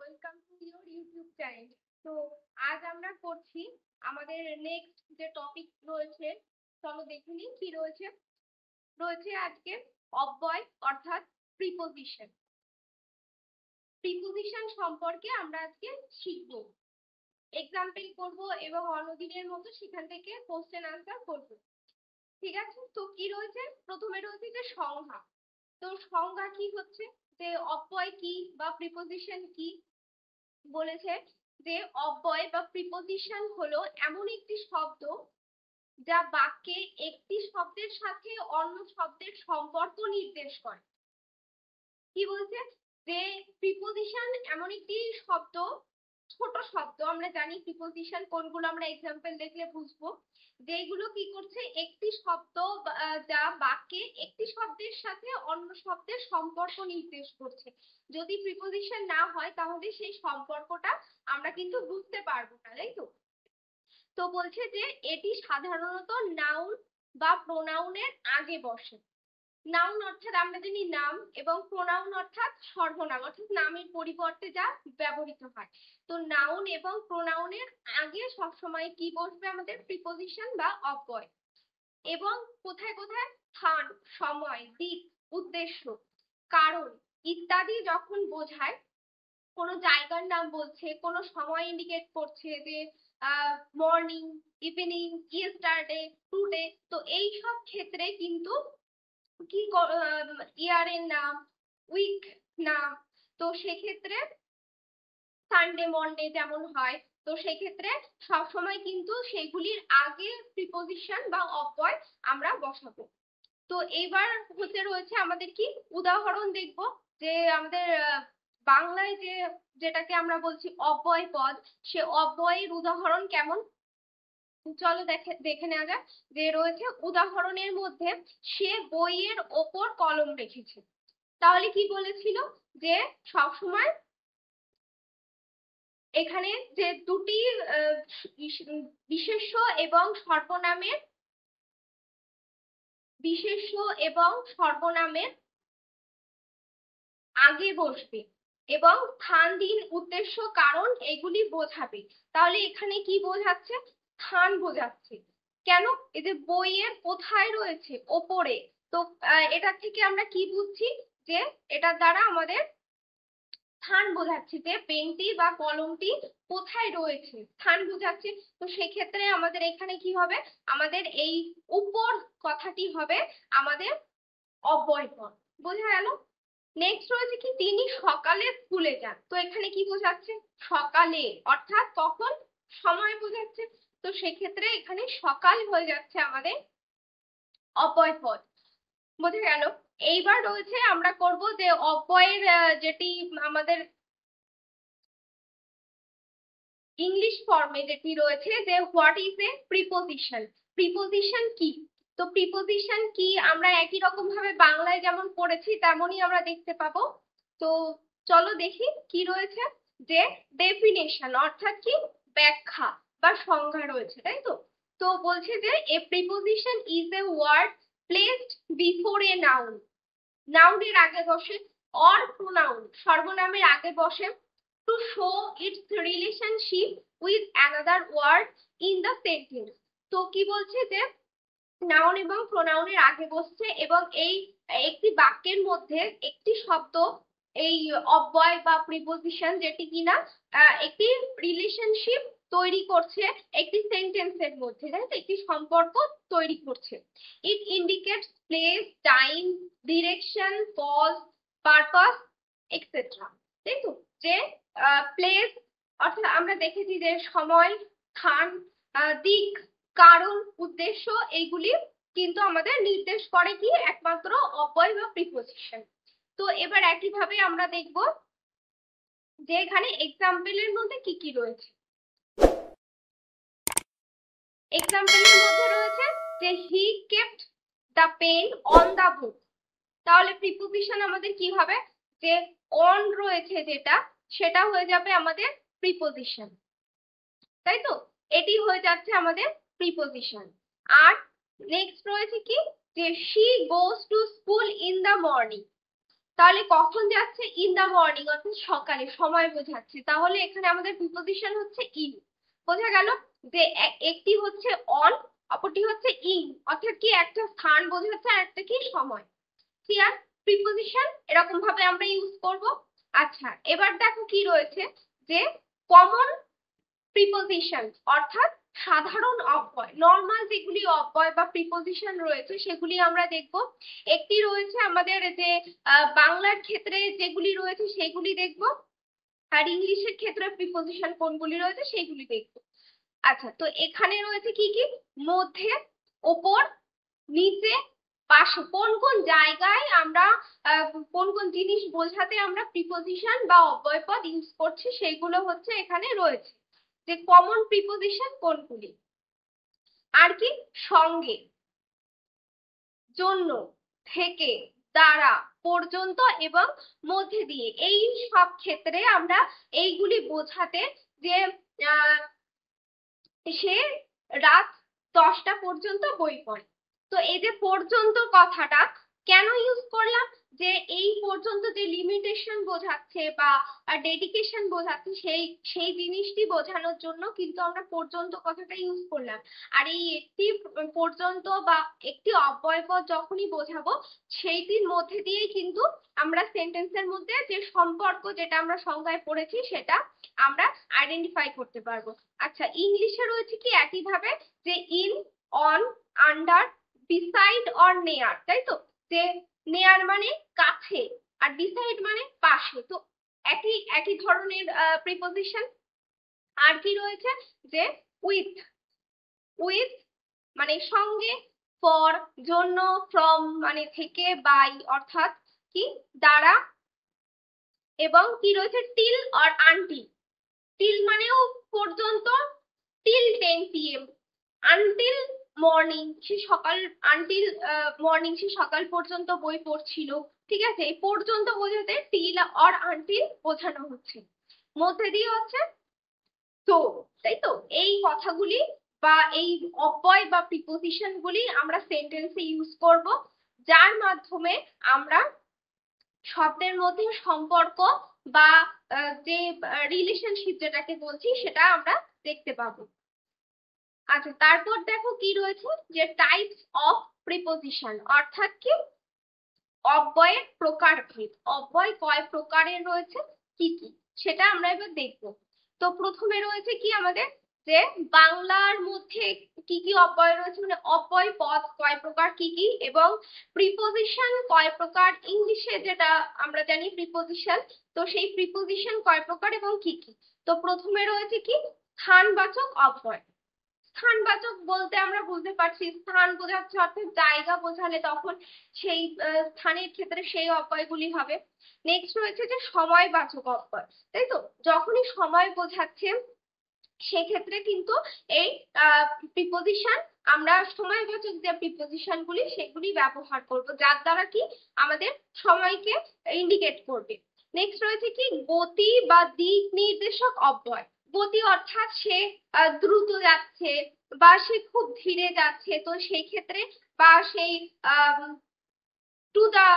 Welcome to your YouTube channel. তো আজ আমরা করছি আমাদের নেক্সট যে টপিক রয়েছে, চলো দেখে নিই কি রয়েছে। রয়েছে আজকে অব্যয় অর্থাৎ প্রিপোজিশন। প্রিপোজিশন সম্পর্কে আমরা আজকে শিখব, এক্সাম্পল করব এবং অন্যদিনের মতো সেখান থেকে কোশ্চেন আনসার করব। ঠিক আছে, তো কি রয়েছে? প্রথমে রয়েছে যে সংজ্ঞা। তো সংজ্ঞা কি হচ্ছে, যে অব্যয় কি বা প্রিপোজিশন কি। বলেছে যে অব্যয় বা প্রিপোজিশন হলো এমন একটি শব্দ যা বাক্যে একটি শব্দের সাথে অন্য শব্দের সম্পর্ক নির্দেশ করে। কি বলছে? যে প্রিপোজিশন এমন একটি শব্দ, ছোট শব্দ, আমরা জানি প্রিপোজিশন কোনগুলো আমরা এক্সাম্পল দেখলে বুঝবো, যেগুলো কি করছে একটি শব্দ যা বাক্যে একটি শব্দের সাথে অন্য শব্দের সম্পর্ক নির্দেশ করছে। যদি প্রিপোজিশন না হয় তাহলে সেই সম্পর্কটা আমরা কিন্তু বুঝতে পারবো না, তাই তো? তো বলছে যে এটি সাধারণত নাউন বা প্রোনাউনের আগে বসে। নাউন অর্থাৎ আমরা জানি নাম, এবং প্রোনাউন অর্থাৎ সর্বনাম, অর্থাৎ নামের পরিবর্তে যা ব্যবহৃত হয়। তো নাউন এবং প্রোনাউনের আগে সবসময় কি বসবে? আমাদের প্রিপোজিশন বা অব্যয়। এবং কোথায় কোথায়? স্থান, সময়, দিক, উদ্দেশ্য, কারণ ইত্যাদি যখন বোঝায়, কোনো জায়গার নাম বলছে, কোনো সময় ইন্ডিকেট করছে, যে মর্নিং, ইভিনিং, ইয়েস্টারডে, টুডে, তো এই সব ক্ষেত্রে কিন্তু কি ইয়ারের নাম, উইক নাম, তো সেক্ষেত্রে সানডে মন্ডে যেমন হয়, তো সেক্ষেত্রে সবসময় কিন্তু সেগুলির আগে প্রিপোজিশন বা অব্যয় আমরা বসাবো। তো এইবার রয়েছে আমাদের কি উদাহরণ দেখব, যে আমাদের বাংলায় যেটাকে আমরা বলছি অব্যয় পদ, সে অব্যয়ের উদাহরণ কেমন। চলো দেখে নেওয়া যাক। যে রয়েছে উদাহরণের মধ্যে, সে বইয়ের ওপর কলম রেখেছে। তাহলে কি বলেছিল? যে সবসময় এখানে যে দুটি বিশেষ্য এবং সর্বনামের আগে বসবে এবং স্থান, দিন, উদ্দেশ্য, কারণ এগুলি বোঝাবে। তাহলে এখানে কি বোঝাচ্ছে? স্থান বোঝাচ্ছে। কেন? এই যে বইয়ের কোথায় রয়েছে? ওপরে। তো এটা থেকে আমরা কি বুঝছি? যে এটার দ্বারা আমাদের স্থান বোঝাচ্ছে, যে পেনটি বা কলমটি কোথায় রয়েছে, স্থান বোঝাচ্ছে। তো সেক্ষেত্রে আমাদের এখানে কি হবে? আমাদের এই উপর কথাটি হবে আমাদের অব্যয় পদ। বোঝা গেল? নেক্সট রয়েছে কি, তিনি সকালে স্কুলে যান। তো এখানে কি বোঝাচ্ছে? সকালে, অর্থাৎ কখন, সময় বোঝাচ্ছে। তো সেক্ষেত্রে এখানে সকাল হয়ে যাচ্ছে আমাদের অব্যয় পদ। বোঝা গেল? এইবার রয়েছে আমরা করব যে অব্যয়ের যেটি আমাদের ইংলিশ ফর্মে যেটি রয়েছে, যে what is a preposition. Preposition কি? তো প্রিপোজিশন কি আমরা একই রকম ভাবে বাংলায় যেমন পড়েছি তেমনই আমরা দেখতে পাবো। তো চলো দেখি কি রয়েছে। যে ডেফিনেশন অর্থাৎ কি, ব্যাখ্যা বা সংজ্ঞা রয়েছে, তাই তো? তো বলছে যে a preposition is a word placed before a noun. নাউনের আগে বসে, অর প্রোনাউন, সর্বনামের আগে বসে, to show its relationship with another word in the sentence। তো কি বলছে? যে নাউন এবং প্রোনাউনের আগে বসছে এবং এই একটি বাক্যের মধ্যে একটি শব্দ, এই অব্যয় বা প্রিপোজিশন, যেটি কিনা একটি রিলেশনশিপ তৈরি করছে একটি সেন্টেন্সের মধ্যে, তাই তো? একটি সম্পর্ক তৈরি করছে। It indicates place, time, direction, cause, purpose, etcetera, তাই তো? যে প্লেস অর্থাৎ আমরা দেখেছি যে সময়, স্থান, দিক, কারণ, উদ্দেশ্য, এইগুলি কিন্তু আমাদের নির্দেশ করে কি, একমাত্র অব্যয় বা প্রিপোজিশন। তো এবার একইভাবে আমরা দেখব যে এখানে এক্সাম্পলের মধ্যে কি কি রয়েছে। এক্সাম্পলের মধ্যে রয়েছে যে he kept the pen on the book. তাহলে প্রিপোজিশন আমাদের কি হবে? যে অন রয়েছে যেটা, সেটা হয়ে যাবে আমাদের প্রিপোজিশন, তাই তো? এটি হয়ে যাচ্ছে আমাদের প্রিপোজিশন। আর নেক্সট রয়েছে কি, যে she goes to school in the morning. তাহলে কখন যাচ্ছে? ইন দা মর্নিং, অর্থাৎ সকালে, সময় বোঝাচ্ছে। তাহলে এখানে আমাদের প্রিপোজিশন হচ্ছে ইন। বোঝা গেল যে একটি হচ্ছে অন, অপরটি হচ্ছে ইন, অর্থাৎ কি একটা স্থান বোঝাচ্ছে আর একটা কি সময়। ক্লিয়ার? প্রিপোজিশন এরকম ভাবে আমরা ইউজ করব। আচ্ছা, এবার দেখো কি রয়েছে যে কমন প্রিপোজিশন, অর্থাৎ সাধারণ অব্যয়, নর্মাল যেগুলি অব্যয় বা প্রিপোজিশন রয়েছে সেগুলি আমরা দেখব। একটি রয়েছে আমাদের যে বাংলার ক্ষেত্রে যেগুলি রয়েছে সেগুলি দেখব, আর ইংলিশের ক্ষেত্রে প্রিপোজিশন কোনগুলি রয়েছে সেগুলি দেখব। আচ্ছা, তো এখানে রয়েছে কি কি? মধ্যে, ওপর, নিচে, পাশে। কোন কোন জায়গায় আমরা কোন কোন জিনিস বোঝাতে আমরা প্রিপোজিশন বা অব্যয়পদ ইউজ করছি সেইগুলো হচ্ছে এখানে রয়েছে, যে কমন প্রিপোজিশন কোনগুলি। আর কি? সঙ্গে, জন্য, থেকে, দ্বারা, পর্যন্ত এবং মধ্যে দিয়ে, এই সব ক্ষেত্রে আমরা এইগুলি বোঝাতে যে সে রাত 10টা পর্যন্ত বই পড়ে। তো এই যে পর্যন্ত কথাটা কেন ইউজ করলাম? যে এই পর্যন্ত যে লিমিটেশন বোঝাচ্ছে বা ডেডিকেশন বোঝাচ্ছে সেই সেই জিনিসটি বোঝানোর জন্য কিন্তু আমরা পর্যন্ত কথাটা ইউজ করলাম। আর এই একটি পর্যন্ত বা একটি অব্যয়পদ যখনই বোঝাবো সেইটির মধ্যে দিয়েই কিন্তু আমরা সেন্টেন্সের মধ্যে যে সম্পর্ক, যেটা আমরা সংজ্ঞায় পড়েছি, সেটা আমরা আইডেন্টিফাই করতে পারবো। আচ্ছা, ইংলিশে রয়েছে কি একইভাবে, যে in, on, under, beside or নেয়ার, তাই তো? যে নেয়ার মানে কাছে আর বিসাইড মানে পাশে, তো একই একই ধরনের প্রিপোজিশন। আর কি রয়েছে? যে উইথ, উইথ মানে সঙ্গে, ফর জন্য, ফ্রম মানে থেকে, বাই অর্থাৎ কি দ্বারা, এবং কি রয়েছে? Till or until. টিল মানেও পর্যন্ত, টিল 10 PM, আনটিল মর্নিং, সে সকাল, আনটিল মর্নিং সে সকাল পর্যন্ত বই পড়ছিল। ঠিক আছে, এই পর্যন্ত বোঝাতে টিল অর আনটিল বোঝানো হচ্ছে। মধ্যে দিয়ে হচ্ছে তো, তাই তো? এই কথাগুলি বা এই অব্যয় বা প্রিপোজিশন গুলি আমরা সেন্টেন্সে ইউজ করব, যার মাধ্যমে আমরা শব্দের মধ্যে সম্পর্ক বা যে রিলেশনশিপ যেটাকে বলছি সেটা আমরা দেখতে পাবো। আচ্ছা, তারপর দেখো কি রয়েছে, যে টাইপস অফ প্রিপোজিশন, অর্থাৎ কি অব্যয়ের প্রকারভেদ। অব্যয় কয় প্রকারের রয়েছে, কি কি, সেটা আমরা এবার দেখব। তো প্রথমে রয়েছে কি আমাদের, যে বাংলার মধ্যে কি কি অব্যয় রয়েছে, মানে অব্যয় পদ কয় প্রকার, কি কি, এবং প্রিপোজিশন কয় প্রকার। ইংলিশে যেটা আমরা জানি প্রিপোজিশন, তো সেই প্রিপোজিশন কয় প্রকার এবং কি কি। তো প্রথমে রয়েছে কি স্থানবাচক অব্যয়। স্থানবাচক বলতে আমরা বুঝতে পারছি স্থান বোঝাচ্ছে, অর্থাৎ জায়গা বোঝালে তখন সেই স্থানের ক্ষেত্রে সেই অব্যয়গুলি হবে। নেক্সট রয়েছে যে সময়বাচক অব্যয়, তাই তো? যখনই সময় বোঝাচ্ছে সেক্ষেত্রে কিন্তু এই প্রিপোজিশন, আমরা সময়বাচক যে প্রিপোজিশন গুলি সেগুলি ব্যবহার করব, যার দ্বারা কি আমাদের সময়কে ইন্ডিকেট করবে। নেক্সট রয়েছে কি গতি বা দিক নির্দেশক অব্যয়। গতি অর্থাৎ সে দ্রুত যাচ্ছে বা সে খুব ধীরে যাচ্ছে, তো সেই ক্ষেত্রে বা সেই টু দা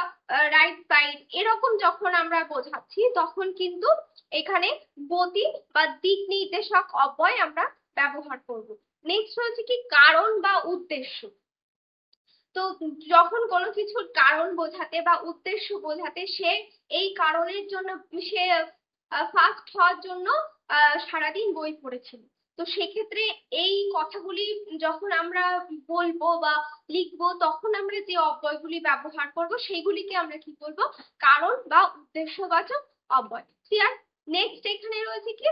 রাইট সাইড, এরকম যখন আমরা বোঝাচ্ছি তখন কিন্তু এখানে গতি বা দিক নির্দেশক অব্যয় আমরা ব্যবহার করব। নেক্সট হচ্ছে কি কারণ বা উদ্দেশ্য। তো যখন কোনো কিছুর কারণ বোঝাতে বা উদ্দেশ্য বোঝাতে, সে এই কারণের জন্য সে ফার্স্ট হওয়ার জন্য সারাদিন বই পড়েছিল, তো সেক্ষেত্রে এই কথাগুলি যখন আমরা বলবো বা লিখবো তখন আমরা যে অব্যয়গুলি ব্যবহার করব সেগুলিকে আমরা কি বলবো, কারণ বা উদ্দেশ্যবাচক অব্যয়। ক্লিয়ার? নেক্সট এখানে রয়েছে কি,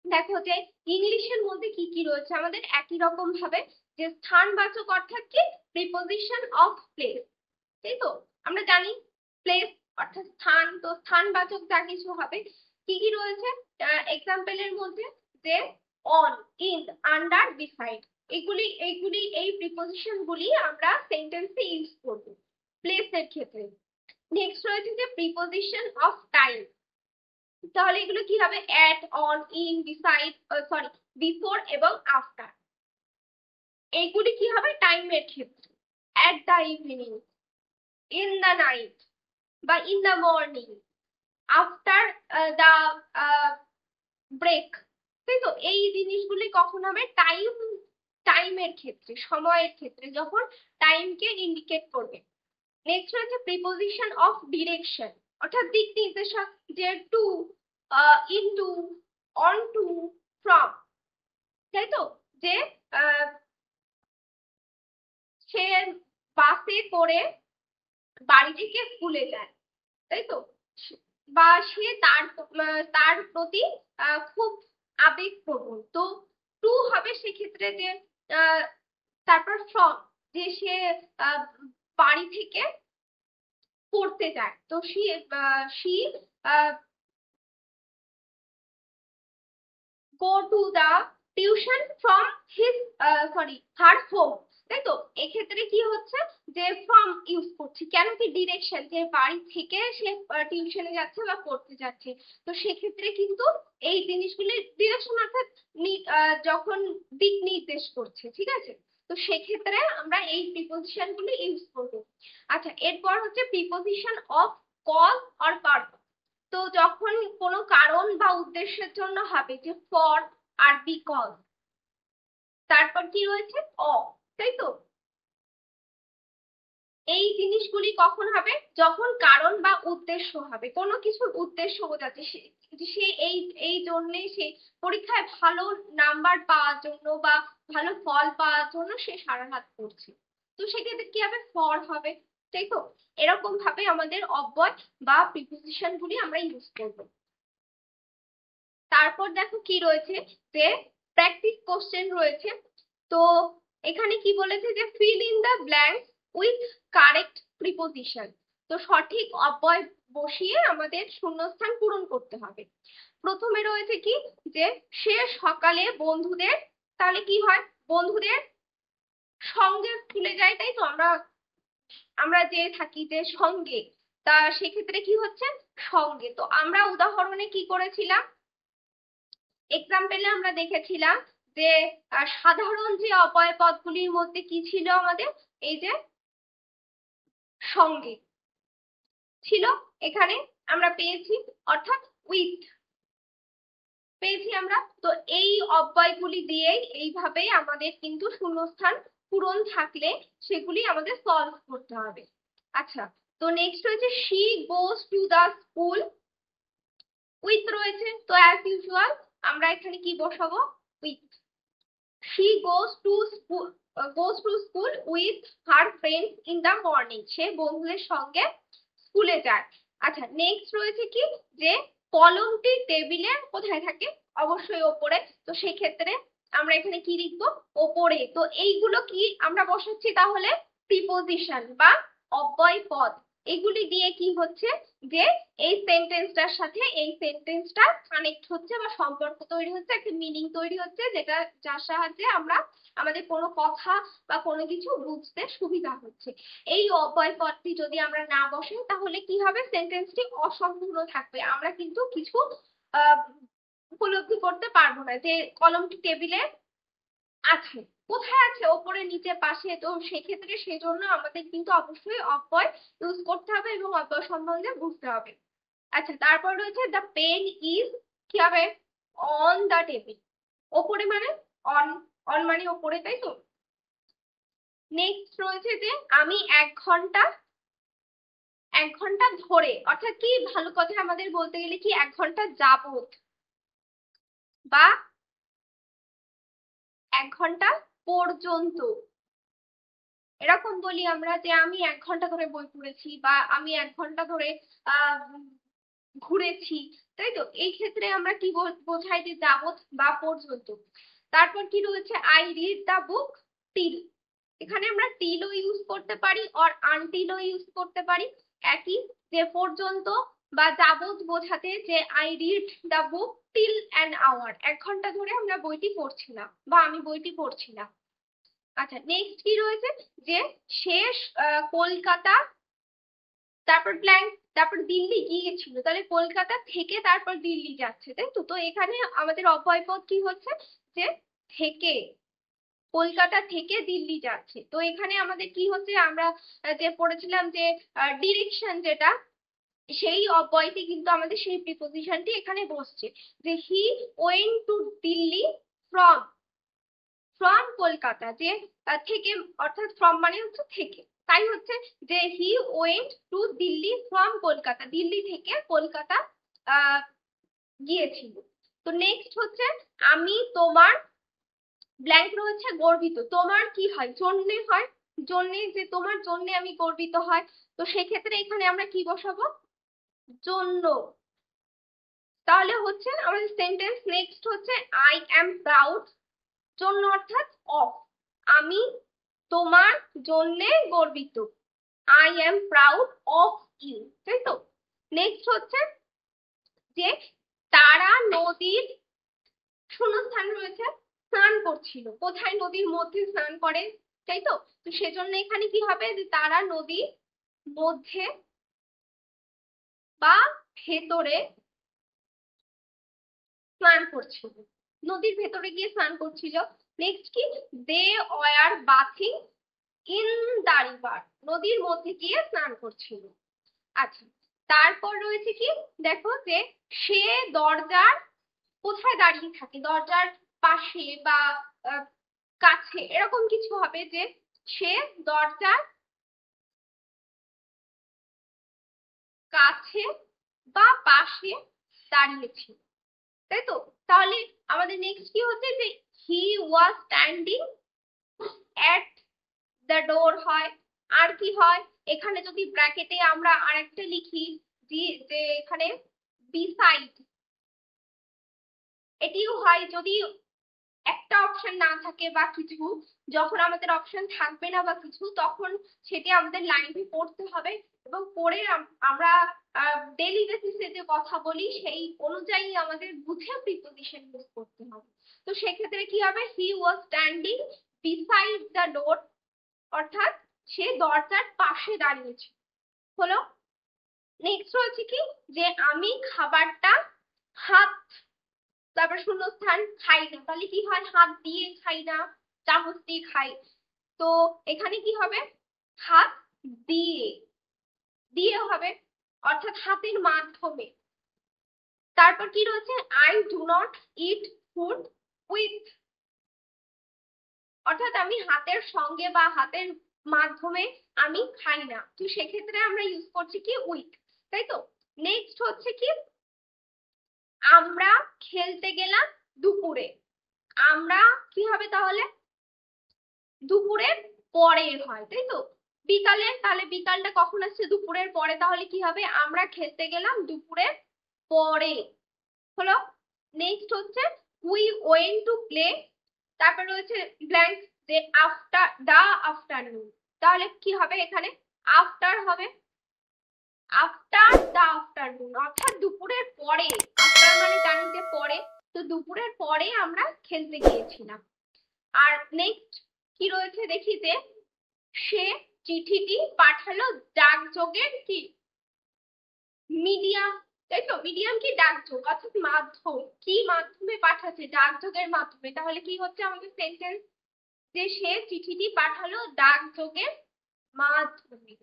দেখো যে ইংলিশের মধ্যে কি কি রয়েছে আমাদের একই রকম ভাবে, যে স্থানবাচক অর্থাৎ কি প্রিপোজিশন অফ প্লেস, তাই তো? আমরা জানি প্লেস অর্থাৎ স্থান, তো স্থানবাচক যা কিছু হবে কি কি রয়েছে এক্সাম্পলের মধ্যে, যে অন, ইন, আন্ডার, বিসাইড, এগুলি এইগুলি এই প্রিপোজিশন গুলি আমরা সেন্টেন্সে ইউজ করব প্লেসের ক্ষেত্রে। নেক্সট রয়েছে যে প্রিপোজিশন অফ টাইম, তাহলে এগুলো কি হবে, at, on, in, beside, sorry before এবং আফটার, এইগুলি কি হবে টাইমের ক্ষেত্রে। At the evening, in the night, বা in the morning, after the break, তাই তো? এই জিনিসগুলি কখন হবে? টাইমের ক্ষেত্রে, সময়ের ক্ষেত্রে, যখন টাইমকে ইন্ডিকেট করবে। নেক্সট হচ্ছে প্রিপোজিশন অফ ডিরেকশন, অর্থাৎ দিক নির্দেশক, যে টু, ইনটু, অনটু, ফ্রম, তাই তো? যে সে বাসে করে বাড়ি থেকে স্কুলে যায়, তাই তো? বা সে তার প্রতি খুব আবেগপ্রবণ, তো টু হবে সেক্ষেত্রে যে তারপর ফ্রম, যে সে বাড়ি থেকে পড়তে যায়, তো she go to the tuition from his her home, তাই তো? এক্ষেত্রে কি হচ্ছে যে ফ্রম ইউজ করছি, কেন কি ডিরেকশন, যে বাড়ি থেকে সে টিউশনে যাচ্ছে বা পড়তে যাচ্ছে, তো সেক্ষেত্রে কিন্তু এই জিনিসগুলি ডিরেকশন, অর্থাৎ যখন দিক নির্দেশ করছে, ঠিক আছে? তো সেক্ষেত্রে আমরা এই প্রিপোজিশন গুলি ইউজ করবো। আচ্ছা, এরপর হচ্ছে preposition of cause or purpose. তো যখন কোনো কারণ বা উদ্দেশ্যের জন্য হবে, যে ফর আর বিকজ, তারপর কি রয়েছে অ, তাই তো? এই জিনিসগুলি কখন হবে? যখন কারণ বা উদ্দেশ্য হবে, কোনো কিছুর উদ্দেশ্য বোঝাচ্ছে, সে এই এই জন্যে সে পরীক্ষায় ভালো নাম্বার পাওয়ার জন্য বা ভালো ফল পাওয়ার জন্য সে সারা রাত পড়ছে, তো সেক্ষেত্রে কি হবে? ফর হবে, তাই তো? এরকম ভাবে আমাদের অব্যয় বা প্রিপোজিশন গুলি আমরা ইউজ করবো। তারপর দেখো কি রয়েছে, যে প্র্যাকটিস কোশ্চেন রয়েছে। তো এখানে কি বলেছে, যে fill in the blanks with correct preposition. তো সঠিক অব্যয় বসিয়ে আমাদের শূন্যস্থান পূরণ করতে হবে। প্রথমে রয়েছে কি, যে সে সকালে বন্ধুদের, তাহলে কি হয়? বন্ধুদের সঙ্গে স্কুলে যায়, তাই তো? আমরা আমরা যে থাকি যে সঙ্গে, তা সেক্ষেত্রে কি হচ্ছে? সঙ্গে। তো আমরা উদাহরণে কি করেছিলাম? এক্সাম্পলে আমরা দেখেছিলাম যে সাধারণ যে অব্যয় পদগুলির মধ্যে কি ছিল আমাদের? এই যে সঙ্গে ছিল, এখানে আমরা পেয়েছি, অর্থাৎ উইথ পেয়েছি আমরা। তো এই অব্যয়গুলি দিয়েই এইভাবেই আমাদের কিন্তু শূন্যস্থান পূরণ থাকলে সেগুলি আমাদের সলভ করতে হবে। আচ্ছা, তো নেক্সট হচ্ছে she goes to the school with রয়েছে, তো অ্যাজ ইউজুয়াল আমরা এখানে কি বসাবো? With. she goes to school with her friends in the morning, সে বন্ধুদের সঙ্গে স্কুলে যায়। আচ্ছা, নেক্সট রয়েছে কি, যে কলমটি টেবিলে কোথায় থাকে? অবশ্যই ওপরে, তো সেক্ষেত্রে আমরা এখানে কি লিখবো? ওপরে। তো এইগুলো কি আমরা বসাচ্ছি? তাহলে প্রিপোজিশন বা অব্যয় পদ, এগুলি দিয়ে কি হচ্ছে, যে এই সেন্টেন্সটার সাথে এই সেন্টেন্সটা কানেক্ট হচ্ছে বা সম্পর্ক তৈরি হচ্ছে, একটা মিনিং তৈরি হচ্ছে, যেটা যার সাহায্যে আমরা আমাদের কোনো কথা বা কোনো কিছু বুঝতে সুবিধা হচ্ছে। এই অব্যয় পদটি যদি আমরা না বসাই, তাহলে কি হবে? সেন্টেন্সটি অসম্পূর্ণ থাকবে, আমরা কিন্তু কিছু উপলব্ধি করতে পারবো না, যে কলমটি টেবিলে আছে, কোথায় আছে? ওপরে, নিচে, পাশে। তো সেক্ষেত্রে সেজন্য আমাদের কিন্তু অবশ্যই অব্যয় ইউজ করতে হবে এবং অব্যয় সম্বন্ধে বুঝতে হবে। আচ্ছা, তারপর রয়েছে দ্য পেন ইজ, কি হবে? On the table. ওপরে মানে অন, অন মানে ওপরে, তাই তো? নেক্সট রয়েছে যে আমি 1 ঘন্টা ধরে, অর্থাৎ কি ভালো কথা আমাদের বলতে গেলে কি 1 ঘন্টা যাবত বা 1 ঘন্টা পর্যন্ত, এরকম বলি আমরা, যে আমি 1 ঘন্টা ধরে বই পড়েছি বা আমি 1 ঘন্টা ধরে আহ ঘুরেছি, তাই তো? এই ক্ষেত্রে আমরা কি বোঝাই? যে যাবত বা পর্যন্ত। তারপর কি রয়েছে? I read the book till, এখানে আমরা টিলও ইউজ করতে পারি আর আনটিলও ইউজ করতে পারি, একই, যে পর্যন্ত বা যাবত বোঝাতে, যে I read the book till an hour, 1 ঘন্টা ধরে আমরা বইটি পড়ছিলাম বা আমি বইটি পড়ছিলাম। আচ্ছা, নেক্সট কি রয়েছে, যে শেষ কলকাতা, তারপর ব্ল্যাঙ্ক, তারপর দিল্লি গিয়েছিল, তাহলে কলকাতা থেকে তারপর দিল্লি যাচ্ছে, তাই তো? তো এখানে আমাদের অব্যয়পদ কি হচ্ছে, যে থেকে, কলকাতা থেকে দিল্লি যাচ্ছে। তো এখানে আমাদের কি হচ্ছে, আমরা যে পড়েছিলাম যে ডিরেকশন, যেটা সেই অব্যয়টি কিন্তু আমাদের সেই প্রিপোজিশনটি এখানে বসছে, যে he went to Delhi from, from Kolkata, যে থেকে, অর্থাৎ ফ্রম মানে হচ্ছে থেকে, তাই হচ্ছে যে he went to Delhi from Kolkata, Delhi থেকে কলকাতা গিয়েছিল। তো নেক্সট হচ্ছে আমি তোমার ব্ল্যাঙ্ক রয়েছে গর্বিত, তোমার কি হয় জন্যে হয়, জন্যে, যে তোমার জন্যে আমি গর্বিত হয়। তো সেক্ষেত্রে এখানে আমরা কি বসাবো, জন্য। তাহলে হচ্ছে আমাদের সেন্টেন্স নেক্সট হচ্ছে আই অ্যাম প্রাউড, জন্য অর্থাৎ অফ, আমি তোমার জন্যে গর্বিত, I am proud of you, তাই তো। নেক্সট হচ্ছে যে তারা নদীর শূন্যস্থান রয়েছে স্নান করছিল, কোথায়, নদীর মধ্যে স্নান করে, তাই তো। তো সেজন্য এখানে কি হবে, যে তারা নদীর মধ্যে বা ভেতরে স্নান করছিল, নদীর ভেতরে গিয়ে স্নান করছিল। নেক্সট কি, they were bathing in the river, নদীর মধ্যে গিয়ে স্নান করছিল। আচ্ছা, তারপর রয়েছে কি, দেখো যে সে দরজার কোথায় দাঁড়িয়ে থাকে, দরজার পাশে বা কাছে, এরকম কিছু হবে, যে সে দরজার কাছে বা পাশে দাঁড়িয়েছিল, তাই তো। তাহলে আমাদের নেক্সট কি হচ্ছে, যে হি was standing at the door হয়। আর কি হয়, এখানে যদি ব্র্যাকেটে আমরা আরেকটা লিখি, যে এখানে বিসাইড, এটিও হয় যদি একটা অপশন না থাকে বা কিছু, যখন আমাদের অপশন থাকবে না বা কিছু, তখন সেটি আমাদের লাইনে পড়তে হবে, এবং পড়ে আমরা ডেইলি বেসিসে যে কথা বলি সেই অনুযায়ী আমাদের বুঝে প্রিপোজিশন ইউজ করতে হবে। তো সেক্ষেত্রে কি হবে, he was standing beside the door, অর্থাৎ সে দরজার পাশে দাঁড়িয়েছে, হলো। নেক্সট হচ্ছে কি, যে আমি খাবারটা হাত, তারপর শূন্যস্থান খাই না, তাহলে কি হয়, হাত দিয়ে খাই না, চামচ দিয়ে খাই। তো এখানে কি হবে, হাত দিয়ে, দিয়ে হবে, অর্থাৎ হাতের মাধ্যমে। তারপর কি রয়েছে, I do not eat food with, অর্থাৎ আমি হাতের সঙ্গে বা হাতের মাধ্যমে আমি খাই না, তো সেক্ষেত্রে আমরা ইউজ করছি কি উইথ, তাই তো। নেক্সট হচ্ছে কি, আমরা খেলতে গেলাম দুপুরে, আমরা কি হবে তাহলে, দুপুরের পরে হয়, তাই তো। বিকালে, তাহলে বিকালটা কখন আসছে, দুপুরের পরে, তাহলে কি হবে, আমরা খেলতে গেলাম দুপুরের পরে, হলো। নেক্সট হচ্ছে উই ওয়েন্ট টু প্লে, তারপর রয়েছে ব্ল্যাঙ্ক, যে আফটার দা আফটারনুন, তাহলে কি হবে এখানে, আফটার হবে, আফটার দা আফটারনুন, অর্থাৎ দুপুরের পরে, আফটার মানে জানি যে পরে, তো দুপুরের পরে আমরা খেলতে গিয়েছিলাম। আর নেক্সট কি রয়েছে দেখি, যে সে চিঠিটি পাঠালো ডাকযোগের কি মিডিয়াম, তাই তো, মিডিয়াম কি ডাকযোগ, অর্থাৎ মাধ্যম, কি মাধ্যমে পাঠাচ্ছে, ডাকযোগের মাধ্যমে, তাহলে কি হচ্ছে আমাদের সেন্টেন্স, যে সে চিঠিটি পাঠালো ডাকযোগের মাধ্যমে।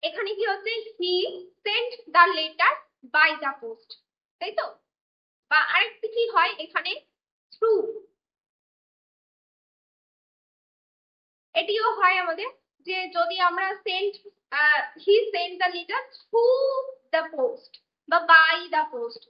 এখানে কি হচ্ছে, he sent the letter by the post, তাই তো। বা আরেকটি কি হয় এখানে, থ্রু, এটিও হয় আমাদের, যে যদি আমরা sent, he sent the letter through the post বা বাই দ্য পোস্ট,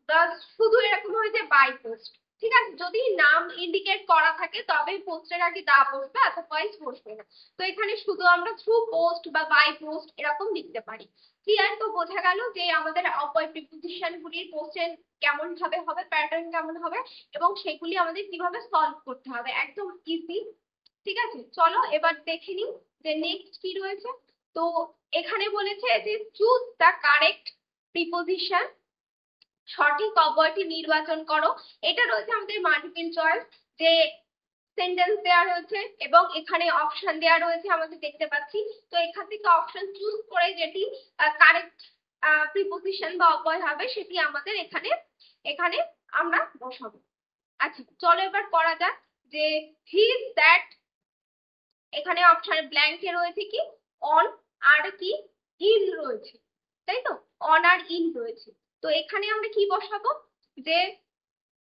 বা শুধু এরকম হয় যে বাই পোস্ট, ঠিক আছে। যদি নাম ইন্ডিকেট করা থাকে তবে পোস্টের আগে দা বসবে, আদারওয়াইজ বসবে না। তো এখানে শুধু আমরা থ্রু পোস্ট বা বাই পোস্ট এরকম লিখতে পারি। ক্লিয়ার? তো বোঝা গেল যে আমাদের অব্যয় প্রিপোজিশন গুলির কোশ্চেন কেমন ভাবে হবে, প্যাটার্ন কেমন হবে, এবং সেগুলি আমাদের কিভাবে সলভ করতে হবে, একদম ইজি। ঠিক আছে, চলো এবার দেখে নিই যে নেক্সট কি রয়েছে। তো এখানে বলেছে যে চুজ দ্য কারেক্ট প্রিপোজিশন, সঠিক অব্যয়টি নির্বাচন করো। এটা রয়েছে আমাদের মাল্টিপল চয়েস, যে সেন্টেন্স দেওয়া রয়েছে এবং এখানে অপশন দেওয়া রয়েছে আমাদের দেখতে পাচ্ছি। তো এখান থেকে অপশন চুজ করে যেটি কারেক্ট প্রিপোজিশন বা অব্যয় হবে সেটি আমাদের এখানে এখানে আমরা বসাবো। আচ্ছা, চলো এবার করা যাক, যে হিজ দ্যাট, এখানে অপশন ব্ল্যাঙ্কে রয়েছে কি অন, আর কি ইন রয়েছে, তাই তো, অন আর ইন রয়েছে। তো এখানে আমরা কি বসাবো, যে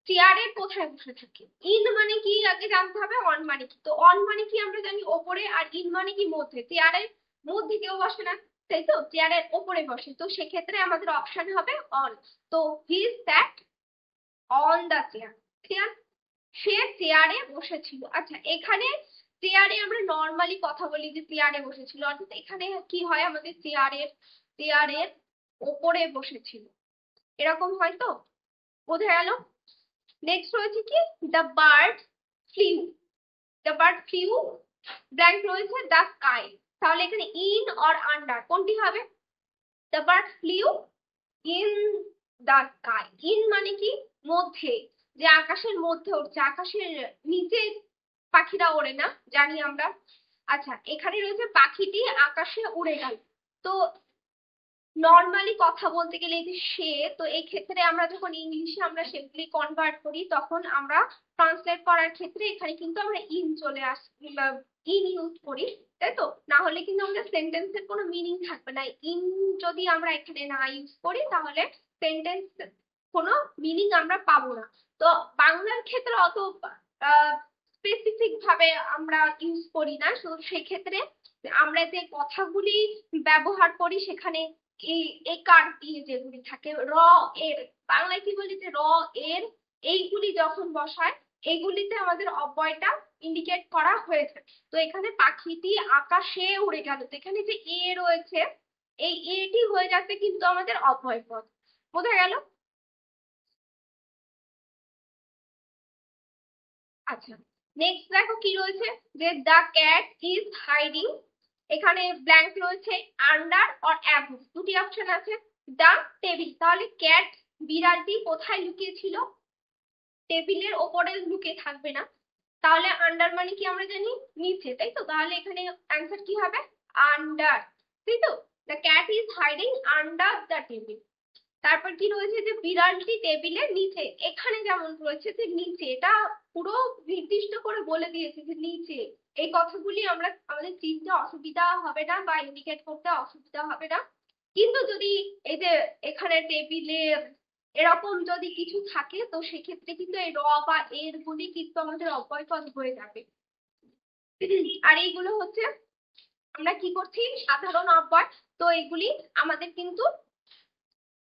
চেয়ারের কোথায় বসে থাকে। ইন মানে কি আগে জানতে হবে, অন মানে কি। তো অন মানে কি আমরা জানি ওপরে, আর ইন মানে কি মধ্যে। চেয়ারের মধ্যে কেউ বসে না, তাই তো, চেয়ারের ওপরে বসে। তো সেক্ষেত্রে আমাদের অপশন হবে অন। তো he sat on the chair, clear, সে চেয়ারে বসেছিল। আচ্ছা, এখানে চেয়ারে আমরা নর্মালি কথা বলি যে চেয়ারে বসেছিল, অর্থাৎ এখানে কি হয়, আমাদের চেয়ারের চেয়ারের ওপরে বসেছিল, এরকম হয়। তো বোঝা গেল। নেক্সট রয়েছে কি, the bird flew, the bird flew blank রয়েছে দ্য স্কাই। তাহলে এখানে ইন অর আন্ডার কোনটি হবে, the bird flew in the sky. In মানে কি মধ্যে, যে আকাশের মধ্যে উঠছে, আকাশের নিচে পাখিরা ওড়ে না, জানি আমরা। আচ্ছা, এখানে রয়েছে পাখিটি আকাশে উড়ে গেল। তো নর্মালি কথা বলতে গেলে এই যে সে, তো এই ক্ষেত্রে আমরা যখন ইংলিশে আমরা সেগুলি কনভার্ট করি, তখন আমরা ট্রান্সলেট করার ক্ষেত্রে এখানে কিন্তু আমরা ইন চলে আসি, ইন ইউজ করি, তাই তো। না হলে কিন্তু আমাদের সেন্টেন্সের কোনো মিনিং থাকবে না। ইন যদি আমরা এখানে না ইউজ করি, তাহলে সেন্টেন্স কোনো মিনিং আমরা পাবো না। তো বাংলার ক্ষেত্রে অত স্পেসিফিক ভাবে আমরা ইউজ করি না, তো সেক্ষেত্রে আমরা যে কথাগুলি ব্যবহার করি সেখানে এই কার দিয়ে যেগুলি থাকে, র এর, বাংলায় কি বলি যে র এর, এইগুলি যখন বসায়, এইগুলিতে আমাদের অব্যয়টা ইন্ডিকেট করা হয়েছে। তো এখানে পাখিটি আকাশে উড়ে গেল, তো এখানে যে এ রয়েছে, এই এটি হয়ে যাচ্ছে কিন্তু আমাদের অব্যয় পদ। বোঝা গেল। আচ্ছা, নেক্সট দেখো কি রয়েছে, যে দ্য ক্যাট ইজ হাইডিং, এখানে ব্ল্যাঙ্ক রয়েছে আন্ডার অর অ্যাবভ, দুটি অপশন আছে। দ্য টেবিল, তাহলে ক্যাট বিড়ালটি কোথায় লুকিয়ে ছিল, টেবিলের ওপরে লুকিয়ে থাকবে না। তাহলে আন্ডার মানে কি আমরা জানি নিচে, তাই তো, তাহলে এখানে অ্যান্সার কি হবে, আন্ডার, তাই তো। The cat is hiding under the table. তারপর কি রয়েছে, যে বিড়ালটি টেবিলের নিচে, এখানে যেমন রয়েছে যে নিচে, এটা পুরো নির্দিষ্ট করে বলে দিয়েছে যে নিচে। এই কথাগুলি আমরা আমাদের চিনতে অসুবিধা হবে না বা ইন্ডিকেট করতে অসুবিধা হবে না। কিন্তু যদি এই যে এখানে টেবিলে এরকম যদি কিছু থাকে, তো সেক্ষেত্রে কিন্তু এই র বা এর গুলি কিন্তু আমাদের অব্যয়পদ হয়ে যাবে। আর এইগুলো হচ্ছে আমরা কি করছি, সাধারণ অব্যয়। তো এগুলি আমাদের কিন্তু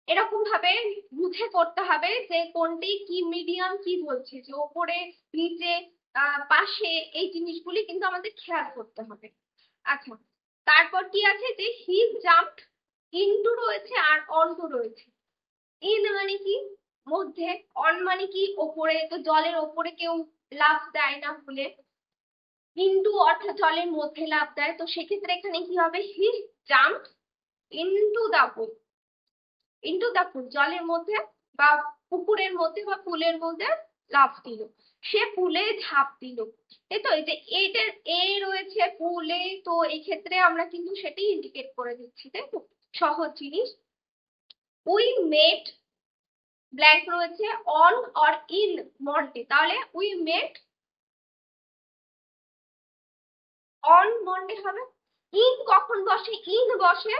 এরকম ভাবে বুঝে করতে হবে যে কোনটি কি মিডিয়াম কি বলছে, যে ওপরে নিচে পাশে, এই জিনিসগুলি কিন্তু আমাদের খেয়াল করতে হবে। আচ্ছা, তারপর কি আছে, যে হি জাম্পড ইনটু রয়েছে আর অনটু রয়েছে। ইন মানে কি মধ্যে, অন মানে কি ওপরে, তো জলের ওপরে কেউ লাফ দেয় না ভুলে, ইনটু অর্থাৎ জলের মধ্যে লাফ দেয়। তো সেক্ষেত্রে এখানে কি হবে, he jumped into the pool, into the pool, জলের মধ্যে বা পুকুরের মধ্যে বা পুলের মধ্যে লাফ দিল, সে পুলে ঝাঁপ দিল। এই তো, এই যে এটার এ রয়েছে পুলে, তো এই ক্ষেত্রে আমরা কিন্তু সেটাই ইন্ডিকেট করে দিচ্ছি, তাই তো, সহজ জিনিস। উই মেট ব্ল্যাঙ্ক রয়েছে অন অর ইন মন্ডে, তাহলে উই মেট অন মন্ডে হবে। ইন কখন বসে, ইন বসে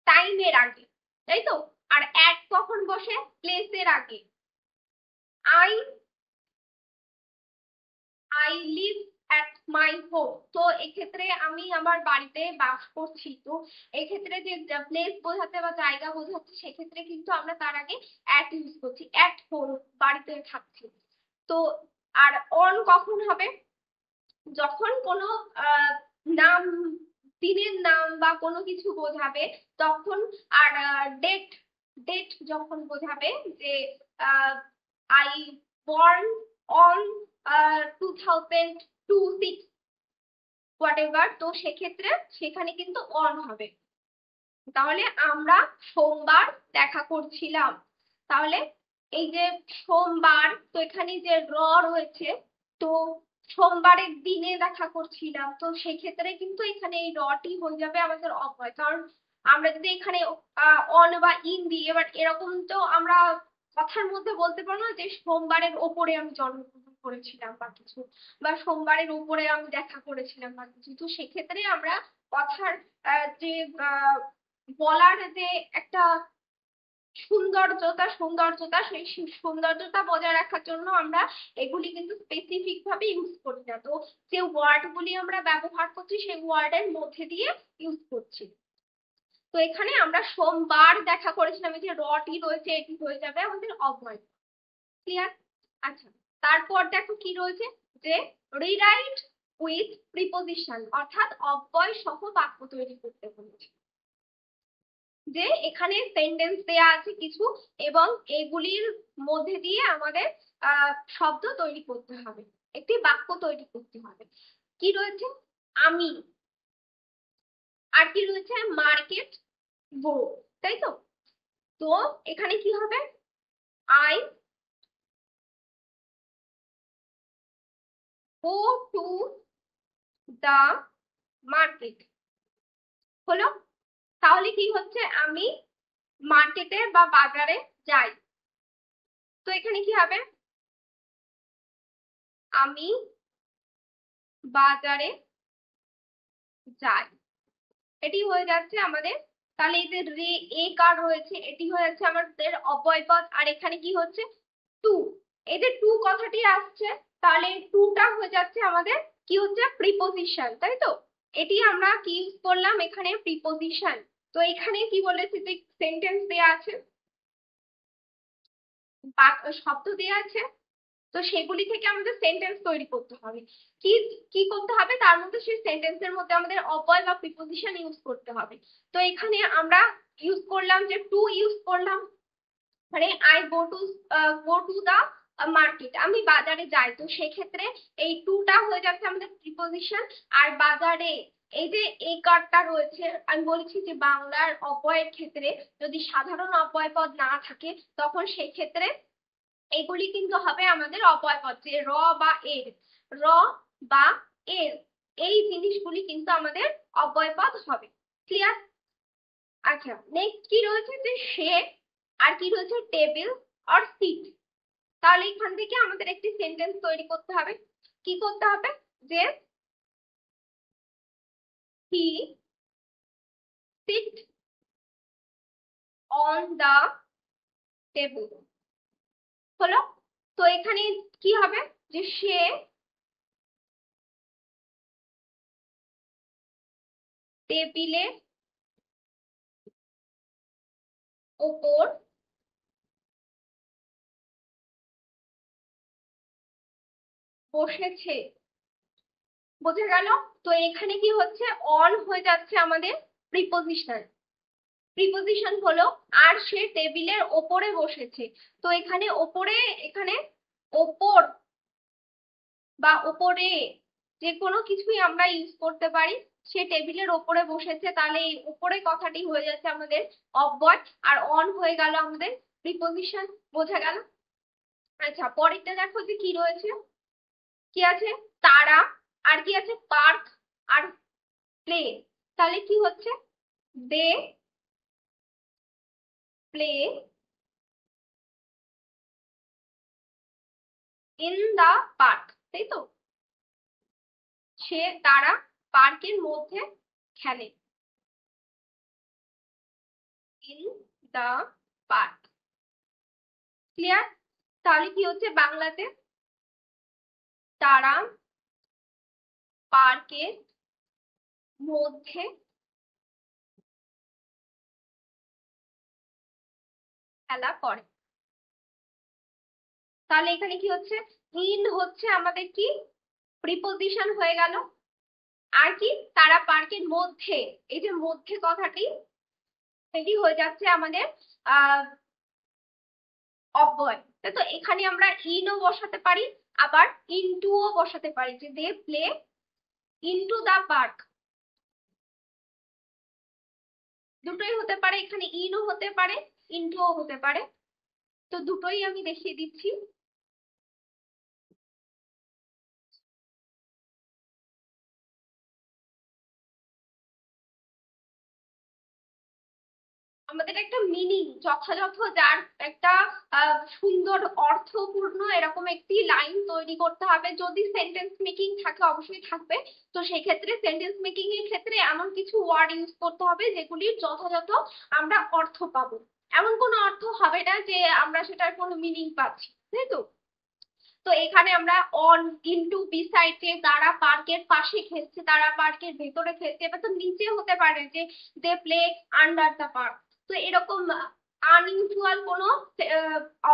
টাইমের আগে, তাই তো। আর অ্যাট কখন বসে, প্লেসের আগে। I I live at my home, তো এক্ষেত্রে আমি আমার বাড়িতে বাস করছি। তো এক্ষেত্রে যে প্লেস বোঝাতে বা জায়গা বোঝাচ্ছে, সেক্ষেত্রে কিন্তু আমরা তার আগে অ্যাট ইউজ করছি, অ্যাট হোম, বাড়িতে থাকছি। তো আর অন কখন হবে, যখন কোনো নাম, দিনের নাম বা কোনো কিছু বোঝাবে তখন। আর ডেট, ডেট যখন বোঝাবে, যে I born on 2026 what ever, তো সেক্ষেত্রে সেখানে কিন্তু অন হবে। তাহলে আমরা সোমবার দেখা করছিলাম, তাহলে এই যে সোমবার, তো এখানে যে র রয়েছে, তো সোমবারের দিনে দেখা করছিলাম, তো সেক্ষেত্রে কিন্তু এখানে এই রটি হয়ে যাবে আমাদের অব্যয়। কারণ আমরা যদি এখানে অন বা ইন দিই, এবার এরকম তো আমরা কথার মধ্যে বলতে পারবো না যে সোমবারের ওপরে আমি জন্মগ্রহণ করেছিলাম বা কিছু, বা সোমবারের উপরে আমি দেখা করেছিলাম বা কিছু। তো সেক্ষেত্রে আমরা কথার যে বলার যে একটা সৌন্দর্যতা সেই সৌন্দর্যতা বজায় রাখার জন্য আমরা এগুলি কিন্তু স্পেসিফিক ভাবে ইউজ করি না। তো যে ওয়ার্ড গুলি আমরা ব্যবহার করছি সেই ওয়ার্ডের মধ্যে দিয়ে ইউজ করছি। তো এখানে আমরা সোমবার দেখা করেছিলাম, এই যে রটি রয়েছে এটি হয়ে যাবে আমাদের অব্যয়। ক্লিয়ার? আচ্ছা, তারপর দেখো কি রয়েছে, যে রিরাইট উইথ প্রিপোজিশন, অর্থাৎ অব্যয় সহ বাক্য তৈরি করতে বলেছে। যে এখানে সেন্টেন্স দেয়া আছে কিছু এবং এগুলির মধ্যে দিয়ে আমাদের শব্দ তৈরি করতে হবে, একটি বাক্য তৈরি করতে হবে। কি রয়েছে? আমি, আর কি রয়েছে? মার্কেট গো, তাই তো? তো এখানে কি হবে? I go to the market হলো। তাহলে কি হচ্ছে? আমি মার্কেটে বা বাজারে যাই। তো এখানে কি হবে? আমি বাজারে যাই, এটি হয়ে যাচ্ছে আমাদের। তাহলে এই যে রে এ কার রয়েছে এটি হয়ে যাচ্ছে আমাদের অব্যয়পদ। আর এখানে কি হচ্ছে? টু, এই যে টু কথাটি আসছে, তাহলে টুটা হয়ে যাচ্ছে আমাদের কি হচ্ছে? প্রিপোজিশন, তাই তো? এটি আমরা কি ইউজ করলাম এখানে? প্রিপোজিশন। তো এখানে কি বলেছে, যে সেন্টেন্স দেয়া আছে, শব্দ দেয়া আছে, তো সেগুলি থেকে আমাদের সেন্টেন্স তৈরি করতে হবে। কি কি করতে হবে? তার মধ্যে সেই সেন্টেন্সের মধ্যে আমাদের অব্যয় বা প্রিপোজিশন ইউজ করতে হবে। তো এখানে আমরা ইউজ করলাম যে টু ইউজ করলাম, মানে I go to the market, আমি বাজারে যাই। তো সেক্ষেত্রে এই টুটা হয়ে যাচ্ছে আমাদের প্রিপোজিশন। আর বাজারে এই যে এই কার্ডটা রয়েছে, আমি বলেছি যে বাংলার অব্যয়ের ক্ষেত্রে যদি সাধারণ অব্যয় পদ না থাকে তখন সেই ক্ষেত্রে এগুলি কিন্তু হবে আমাদের অব্যয়পদ, যে র বা এর, র বা এর, এই জিনিসগুলি কিন্তু আমাদের অব্যয়পদ হবে। ক্লিয়ার? আচ্ছা, নেক্সট কি রয়েছে? যে সে, আর কি রয়েছে? টেবিল আর সিট। তাহলে এখান থেকে আমাদের একটি সেন্টেন্স তৈরি করতে হবে। কি করতে হবে? যে হি সিট অন দা টেবিল হলো। তো এখানে কি হবে? যে সে টেবিলের ওপর বসেছে। বোঝা গেল? তো এখানে কি হচ্ছে? অন হয়ে যাচ্ছে আমাদের প্রিপোজিশন, প্রিপোজিশন হলো। আর সে টেবিলের ওপরে বসেছে। তো এখানে ওপরে, এখানে ওপর বা ওপরে যে কোনো কিছুই আমরা ইউজ করতে পারি। সে টেবিলের ওপরে বসেছে, তাহলে এই ওপরে কথাটি হয়ে যাচ্ছে আমাদের অব্যয়, আর অন হয়ে গেল আমাদের প্রিপোজিশন। বোঝা গেল? আচ্ছা, পরেরটা দেখো যে কি রয়েছে। কি আছে? তারা, আর কি আছে? পার্ক আর প্লে। তাহলে কি হচ্ছে? They play in the park, তাই তো? তারা পার্কের মধ্যে খেলে, ইন দা পার্ক। ক্লিয়ার? তাহলে কি হচ্ছে বাংলাতে? তারা পার্কের মধ্যে খেলা করে। তাহলে এখানে কি হচ্ছে? ইন হচ্ছে আমাদের কি? প্রিপোজিশন হয়ে গেল। আর কি? তারা পার্কের মধ্যে, এই যে মধ্যে কথাটি, সেটি হয়ে যাচ্ছে আমাদের অব্যয়। তো এখানে আমরা ইনও বসাতে পারি, আবার ইনটুও বসাতে পারি, যে they play into the park. দুটোই হতে পারে, এখানে ইনও হতে পারে ইনটুও হতে পারে। তো দুটোই আমি দেখিয়ে দিচ্ছি। আমাদের একটা মিনিং যথাযথ, যার একটা সুন্দর অর্থপূর্ণ এরকম একটি লাইন তৈরি করতে হবে। যদি সেন্টেন্স মেকিং থাকে অবশ্যই থাকবে, তো সেই ক্ষেত্রে সেন্টেন্স মেকিং এর ক্ষেত্রে এমন কিছু ওয়ার্ড ইউজ করতে হবে যেগুলির যথাযথ আমরা অর্থ পাবো। এমন কোনো অর্থ হবে না যে আমরা সেটার কোনো মিনিং পাচ্ছি, তাই তো? তো এখানে আমরা অন, ইনটু, বিসাইড, যে তারা পার্কের পাশে খেলছে, তারা পার্কের ভেতরে খেলছে, এবার তো নিচে হতে পারে যে they play under the park. তো এরকম আনইউজুয়াল কোনো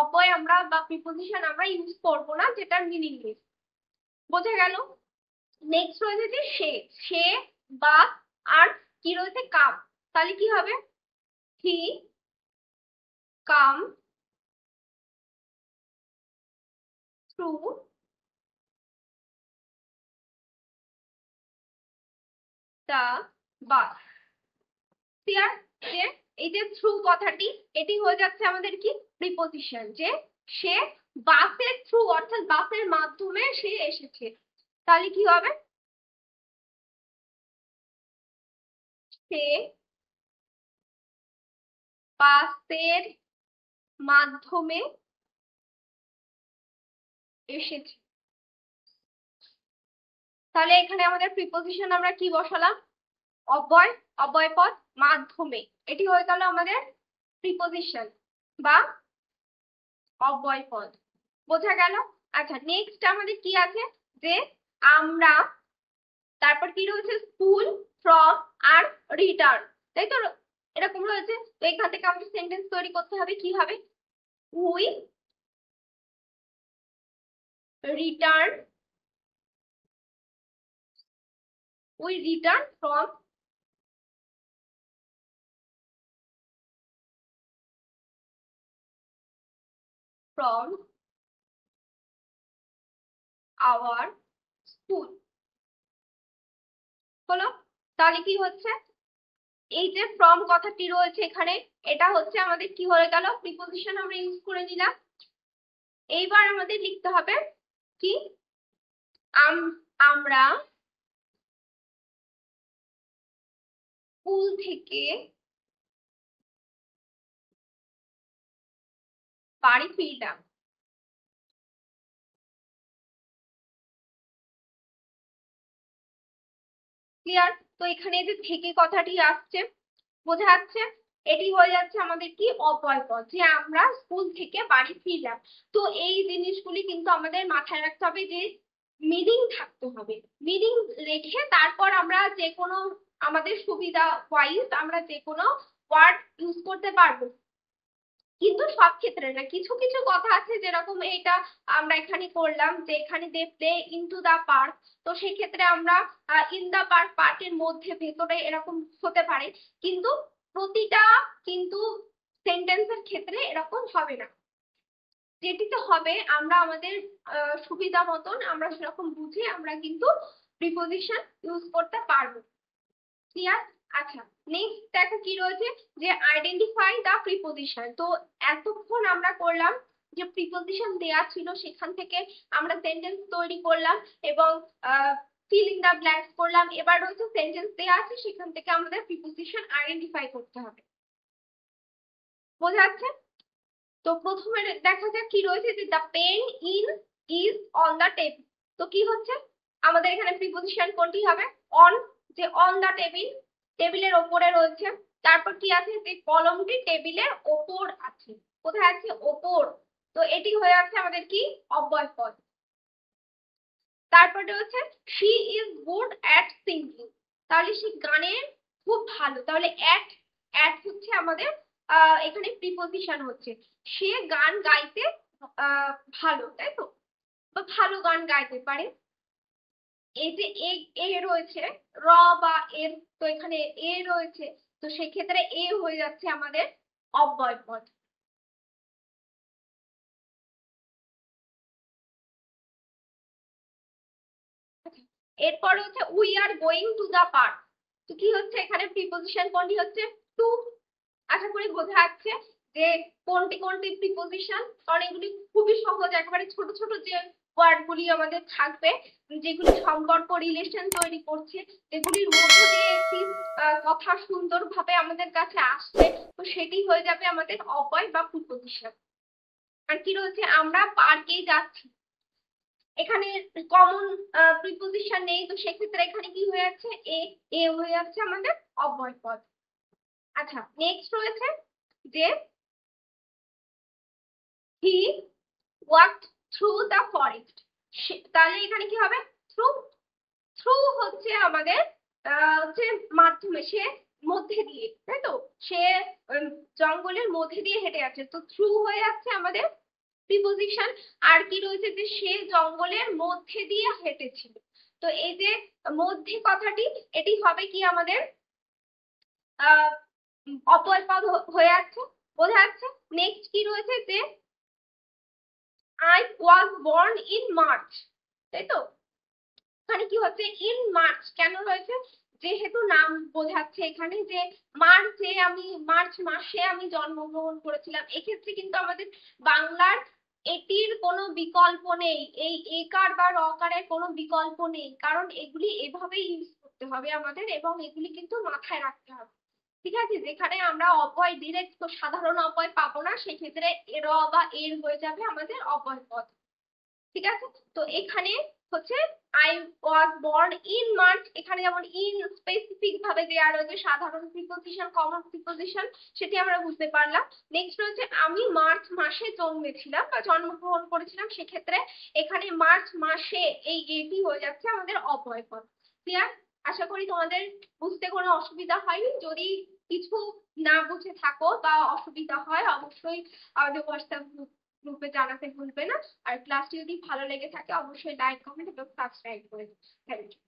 অব্যয় আমরা বা প্রিপোজিশন আমরা ইউজ করবো না যেটার মিনিংলেস। বোঝা গেল? নেক্সট রয়েছে যে সে, সে বা আর কি রয়েছে কাম, তাহলে কি হবে? He come through the bus. Clear? যে এই যে থ্রু কথাটি, এটি হয়ে যাচ্ছে আমাদের কি প্রিপোজিশন, যে সে বাসের থ্রু অর্থাৎ বাসের মাধ্যমে সে এসেছে। তাহলে কি হবে? সে বাসের মাধ্যমে এসেছে। তাহলে এখানে আমাদের প্রিপোজিশন আমরা কি বসালাম? অব্যয়, অব্যয় পদ, মাধ্যমে। এটি হয়ে গেল আমাদের প্রিপোজিশন বা অব্যয় পদ। বোঝা গেল? আচ্ছা, নেক্সট আমাদের কি আছে? যে আমরা, তারপর কি রয়েছে? স্কুল, ফ্রম আর রিটার্ন, তাই তো? এরকম রয়েছে। তো এখান থেকে আমাদের সেন্টেন্স তৈরি করতে হবে। কি হবে? We return, we return from our school. হলো? তাহলে কি হচ্ছে? এই যে ফ্রম কথাটি রয়েছে এখানে, এটা হচ্ছে আমাদের কি হয়ে গেল? প্রিপোজিশন আমরা ইউজ করে নিলাম। এইবার আমাদের লিখতে হবে কি? আমরা স্কুল থেকে বাড়ি ফিরলাম। ক্লিয়ার? তো এখানে যে থেকে কথাটি আসছে, বোঝা যাচ্ছে? এটি হয়ে যাচ্ছে আমাদের কি অব্যয় পদ, যে আমরা স্কুল থেকে বাড়ি ফিরলাম। তো এই জিনিসগুলি কিন্তু আমাদের মাথায় রাখতে হবে যে মিনিং থাকতে হবে। মিনিং রেখে তারপর আমরা যে কোনো আমাদের সুবিধা ওয়াইজ আমরা যে কোনো ওয়ার্ড ইউজ করতে পারবো, কিন্তু সব ক্ষেত্রে না। কিছু কিছু কথা আছে যেরকম এটা আমরা এখানে করলাম, যে এখানে they play into the park, তো সেক্ষেত্রে আমরা ইন দা পার্ক, পার্কের মধ্যে, ভেতরে, এরকম হতে পারে। কিন্তু প্রতিটা কিন্তু সেন্টেন্সের ক্ষেত্রে এরকম হবে না। যেটিতে হবে আমরা আমাদের সুবিধা মতন আমরা সেরকম বুঝে আমরা কিন্তু প্রিপোজিশন ইউজ করতে পারবো। ক্লিয়ার? আচ্ছা, নেক্সট দেখো কি রয়েছে? যে আইডেন্টিফাই দা প্রিপোজিশন। তো এতক্ষণ আমরা করলাম যে প্রিপোজিশন দেয়া ছিল সেখান থেকে আমরা সেন্টেন্স তৈরি করলাম এবং ফিল ইন দা ব্ল্যাঙ্কস করলাম। এবার রয়েছে সেন্টেন্স দেয়া আছে, সেখান থেকে আমাদের প্রিপোজিশন আইডেন্টিফাই করতে হবে। বোঝা যাচ্ছে? তো প্রথমে দেখা যাক কি রয়েছে, যে the pen in is on the table. তো কি হচ্ছে আমাদের এখানে প্রিপোজিশন কোনটি হবে? অন, যে অন দা টেবিল, টেবিলের ওপরে রয়েছে। তারপর কি আছে? যে কলমটি টেবিলের ওপর আছে। কোথায় আছে? ওপর। তো এটি হয়ে আছে আমাদের কি অব্যয় পদ। তারপরে হচ্ছে she is good at singing, তাহলে সে গানে খুব ভালো। তাহলে অ্যাট, অ্যাট হচ্ছে আমাদের এখানে প্রিপোজিশন হচ্ছে। সে গান গাইতে ভালো, তাই তো? বা ভালো গান গাইতে পারে। এই যে এ রয়েছে র বা এর, তো এখানে এ রয়েছে, তো সেক্ষেত্রে এ হয়ে যাচ্ছে আমাদের অব্যয় পদ। এরপর হচ্ছে we are going to the park. তো কি হচ্ছে এখানে প্রিপোজিশন কোনটি হচ্ছে? টু। আশা করি বোঝা যাচ্ছে যে কোনটি কোনটি প্রিপোজিশন। কারণ এগুলি খুবই সহজ, একেবারে ছোট ছোট যে ওয়ার্ডগুলি আমাদের থাকবে, যেগুলি সম্পর্ক রিলেশন তৈরি করছে, যেগুলির মধ্য দিয়ে একটি কথা সুন্দরভাবে আমাদের কাছে আসছে, তো সেটি হয়ে যাবে আমাদের অব্যয় বা প্রিপোজিশন। আর কি রয়েছে, আমরা পার্কে যাচ্ছি, এখানে কমন প্রিপোজিশন নেই, তো সেক্ষেত্রে এখানে কি হয়ে যাচ্ছে, এ হয়ে যাচ্ছে আমাদের অব্যয় পদ। আচ্ছা, নেক্সট রয়েছে যে হি ওয়াকড থ্রু দ্য ফরেস্ট, তাহলে এখানে কি হবে, থ্রু, থ্রু হচ্ছে আমাদের হচ্ছে মাধ্যমে, সে মধ্যে দিয়ে, তাই তো, সে জঙ্গলের মধ্যে দিয়ে হেঁটে যাচ্ছে, তো থ্রু হয়ে যাচ্ছে আমাদের প্রিপোজিশন। আর কি রয়েছে, যে সে জঙ্গলের মধ্যে দিয়ে হেঁটেছিল, তো এই যে মধ্যে কথাটি, এটি হবে কি আমাদের অপর পদ হয়ে যাচ্ছে, বোঝা যাচ্ছে। নেক্সট কি রয়েছে, যে I was born in March, তাই তো, এখানে কি হচ্ছে, ইন মার্চ কেন রয়েছে, যেহেতু নাম বোঝাচ্ছে এখানে যে মার্চে আমি, মার্চ মাসে আমি জন্মগ্রহণ করেছিলাম, এক্ষেত্রে কিন্তু আমাদের বাংলার এটির কোনো বিকল্প নেই, এই একার বা রকারের কোনো বিকল্প নেই, কারণ এগুলি এভাবেই ইউজ করতে হবে আমাদের, এবং এগুলি কিন্তু মাথায় রাখতে হবে। ঠিক আছে, যেখানে আমরা অব্যয় ডিরেক্ট সাধারণ অব্যয় পাবো না, সেক্ষেত্রে এর বা এর হয়ে যাবে আমাদের অব্যয় পদ। ঠিক আছে, তো এখানে হচ্ছে I was born in March, এখানে যেমন ইন স্পেসিফিক ভাবে দেওয়া রয়েছে, সাধারণ প্রিপোজিশন, কমন প্রিপোজিশন, সেটি আমরা বুঝতে পারলাম। নেক্সট রয়েছে আমি মার্চ মাসে জন্মেছিলাম বা জন্মগ্রহণ করেছিলাম, সেক্ষেত্রে এখানে মার্চ মাসে এই এটি হয়ে যাচ্ছে আমাদের অব্যয় পদ। ক্লিয়ার? আশা করি তোমাদের বুঝতে কোনো অসুবিধা হয়নি। যদি কিছু না বুঝে থাকো বা অসুবিধা হয়, অবশ্যই আমাদের হোয়াটসঅ্যাপ গ্রুপে জানাতে ভুলবে না। আর ক্লাসটি যদি ভালো লেগে থাকে অবশ্যই লাইক, কমেন্ট এবং সাবস্ক্রাইব করে দিন। Thank you.